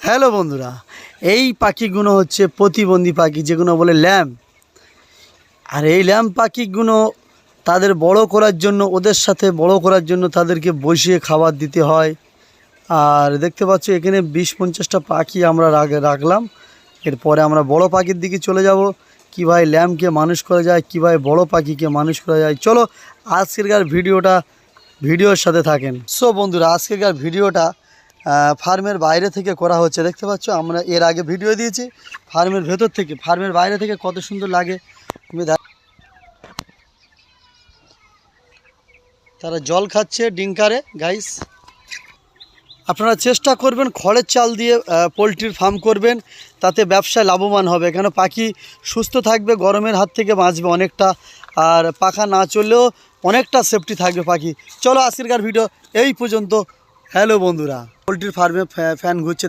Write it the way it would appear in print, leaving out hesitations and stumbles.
Hello বন্ধুরা, এই পাখিগুলো হচ্ছে প্রতিবন্ধী পাখি, যেগুলো বলে ল্যাম্প। আর এই ল্যাম্প পাখিগুলো তাদের বড় করার জন্য, ওদের সাথে বড় করার জন্য তাদেরকে বসিয়ে খাবার দিতে হয়। আর দেখতে পাচ্ছ এখানে 20-50টা পাখি আমরা রাখলাম। এরপরে আমরা বড় পাখির দিকে চলে যাব, কীভাবে ল্যাম্পকে মানুষ করা যায়, কীভাবে বড় পাখিকে মানুষ করা যায়। চলো আজকেরকার ভিডিওর সাথে থাকেন। সো বন্ধুরা, আজকেরকার ভিডিওটা ফার্মের বাইরে থেকে করা হচ্ছে। দেখতে পাচ্ছ আমরা এর আগে ভিডিও দিয়েছি ফার্মের ভেতর থেকে। ফার্মের বাইরে থেকে কত সুন্দর লাগে। তারা জল খাচ্ছে ডিঙ্কারে। গাইস, আপনারা চেষ্টা করবেন খড়ের চাল দিয়ে পোলট্রির ফার্ম করবেন, তাতে ব্যবসায় লাভবান হবে। কেন পাখি সুস্থ থাকবে, গরমের হাত থেকে বাঁচবে অনেকটা, আর পাখা না চললেও অনেকটা সেফটি থাকবে পাখি। চলো আজকেরকার ভিডিও এই পর্যন্ত। হ্যালো বন্ধুরা, পোলট্রির ফার্মে ফ্যান ঘুরছে।